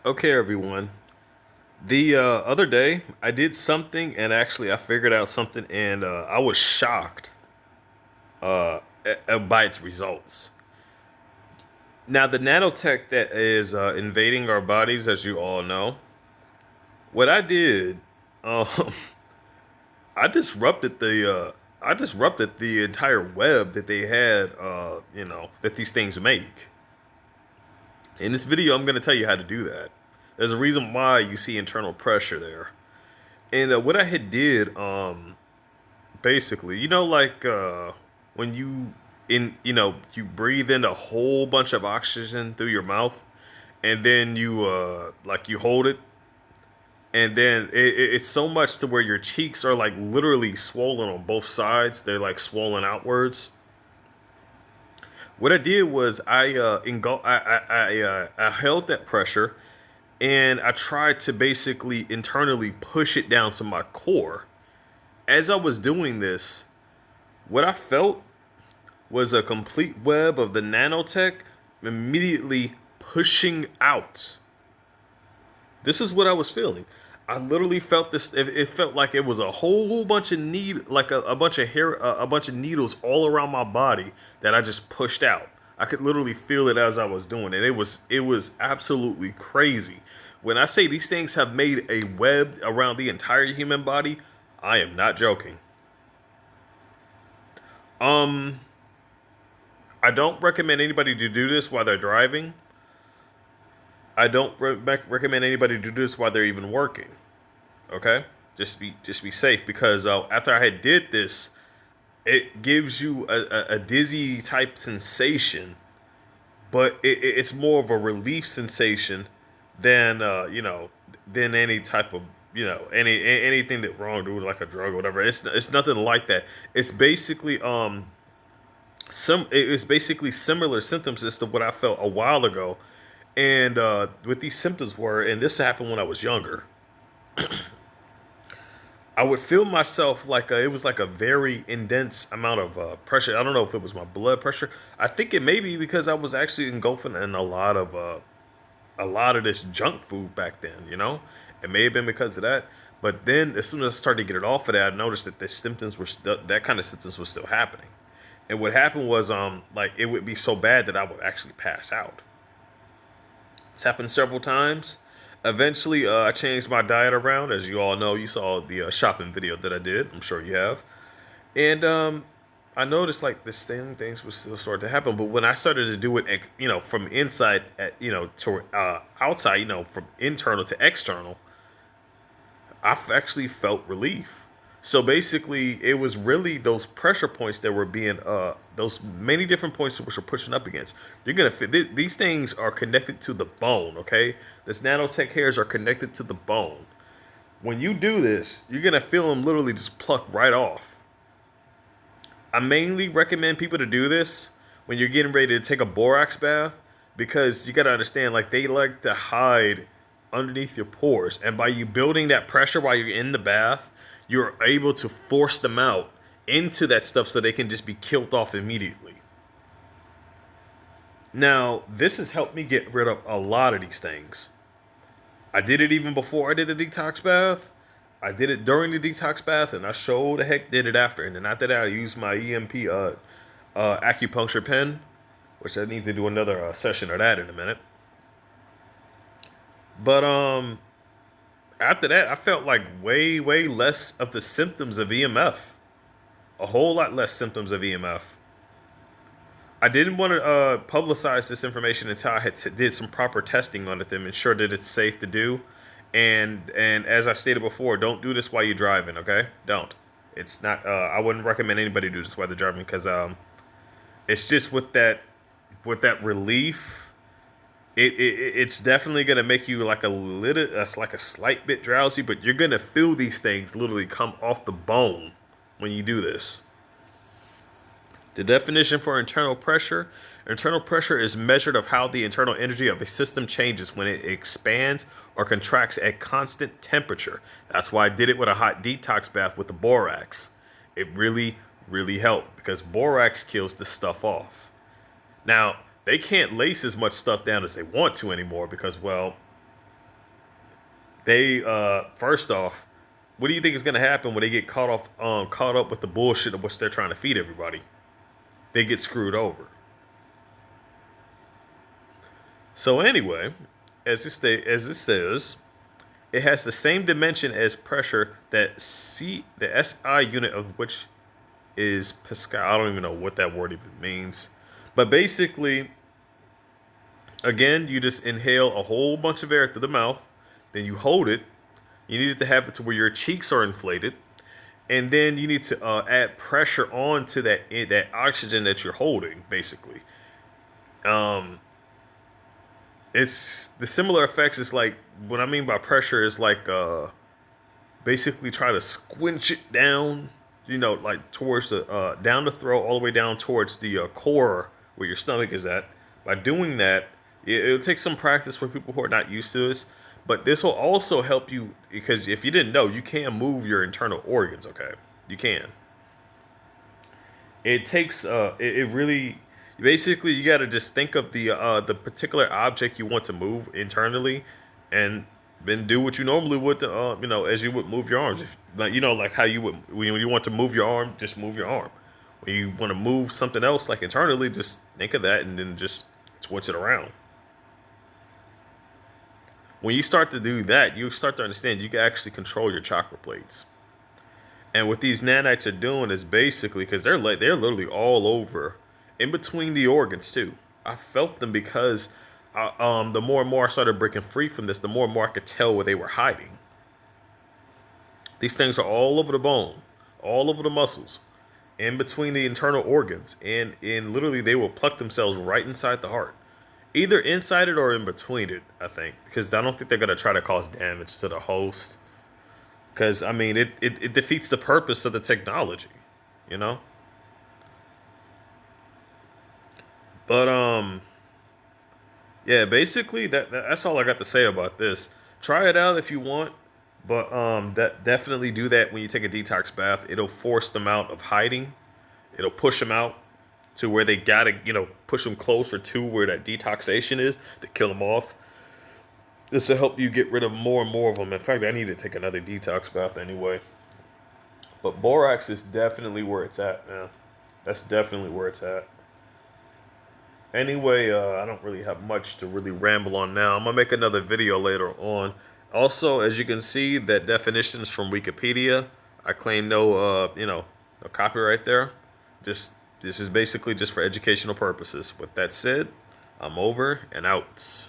Okay, everyone. The other day, I did something, and actually, I figured out something, and I was shocked by its results. Now, the nanotech that is invading our bodies, as you all know, what I did, um, I disrupted the entire web that they had, that these things make. In this video, I'm going to tell you how to do that. There's a reason why you see internal pressure there. And what I had did, basically, like when you breathe in a whole bunch of oxygen through your mouth, and then you hold it, and then it's so much to where your cheeks are like literally swollen on both sides. They're like swollen outwards. What I did was I held that pressure, and I tried to basically internally push it down to my core. As I was doing this, what I felt was a complete web of the nanotech immediately pushing out. This is what I was feeling. I literally felt this. It felt like it was a whole bunch of like a bunch of hair, a bunch of needles all around my body that I just pushed out. I could literally feel it as I was doing it. It was absolutely crazy. When I say these things have made a web around the entire human body, I am not joking. Um, I don't recommend anybody to do this while they're driving. I don't recommend anybody to do this while they're even working. Okay, just be safe because after I had did this, it gives you a dizzy type sensation, but it's more of a relief sensation than than any type of anything that wrong do like a drug or whatever. It's nothing like that. It's basically it's basically similar symptoms as to what I felt a while ago, and what these symptoms were, and this happened when I was younger. I would feel myself like it was like a very intense amount of pressure. I don't know if it was my blood pressure. I think it may be because I was actually engulfing in a lot of this junk food back then. It may have been because of that. But then, as soon as I started to get it off of that, I noticed that the symptoms were that kind of symptoms were still happening. And what happened was, like it would be so bad that I would actually pass out. It's happened several times. Eventually, I changed my diet around. As you all know, you saw the shopping video that I did. I'm sure you have. And I noticed like the same things were still starting to happen. But when I started to do it, from inside to outside, from internal to external, I've actually felt relief. So basically, it was really those pressure points that were being, those many different points which are pushing up against. You're gonna fit these things are connected to the bone. Okay, this nanotech hairs are connected to the bone. When you do this, you're gonna feel them literally just pluck right off. I mainly recommend people to do this when you're getting ready to take a borax bath because you gotta understand, like they like to hide underneath your pores, and by you building that pressure while you're in the bath, you're able to force them out into that stuff so they can just be killed off immediately. Now, this has helped me get rid of a lot of these things. I did it even before I did the detox bath. I did it during the detox bath, and I sure the heck did it after. And then after that, I used my EMP acupuncture pen, which I need to do another session of that in a minute. But after that, I felt like way less of the symptoms of EMF. A whole lot less symptoms of EMF. I didn't want to publicize this information until I did some proper testing on it to ensure that it's safe to do. And as I stated before, don't do this while you're driving. Okay, don't. It's not. I wouldn't recommend anybody do this while they're driving because it's just with that relief. It's definitely gonna make you like a little, that's like a slight bit drowsy, but you're gonna feel these things literally come off the bone when you do this. The definition for internal pressure is measured of how the internal energy of a system changes when it expands or contracts at constant temperature. That's why I did it with a hot detox bath with the borax. It really helped because borax kills the stuff off. Now, they can't lace as much stuff down as they want to anymore because, well, They first off, what do you think is going to happen when they get caught up with the bullshit of what they're trying to feed everybody? They get screwed over. So anyway, as this says, it has the same dimension as pressure that the SI unit of which is Pascal. I don't even know what that word even means. But basically, again, you just inhale a whole bunch of air through the mouth, then you hold it. You need it to have it to where your cheeks are inflated, and then you need to add pressure onto that oxygen that you're holding. Basically, um, it's the similar effects. Is like what I mean by pressure is like basically try to squinch it down, like towards the down the throat, all the way down towards the core where your stomach is at. By doing that, it'll take some practice for people who are not used to this. But this will also help you because if you didn't know, you can move your internal organs. Okay, you can. It takes it really basically you got to just think of the particular object you want to move internally, and then do what you normally would to, as you would move your arms. If, like like how you would when you want to move your arm, just move your arm. When you want to move something else like internally, just think of that and then just switch it around. When you start to do that, you start to understand you can actually control your chakra plates. And what these nanites are doing is basically because they're literally all over, in between the organs too. I felt them because the more and more I started breaking free from this, the more and more I could tell where they were hiding. These things are all over the bone, all over the muscles, in between the internal organs, and in literally they will pluck themselves right inside the heart, either inside it or in between it. I think because I don't think they're gonna try to cause damage to the host. Because I mean, it defeats the purpose of the technology, you know. But yeah, basically that's all I got to say about this. Try it out if you want, but that definitely do that when you take a detox bath. It'll force them out of hiding. It'll push them out to where they gotta, push them closer to where that detoxation is to kill them off. This will help you get rid of more and more of them. In fact, I need to take another detox bath anyway. But borax is definitely where it's at, man. That's definitely where it's at. Anyway, I don't really have much to really ramble on now. I'm gonna make another video later on. Also, as you can see, that definitions from Wikipedia. I claim no copyright there. Just this is basically just for educational purposes. With that said, I'm over and out.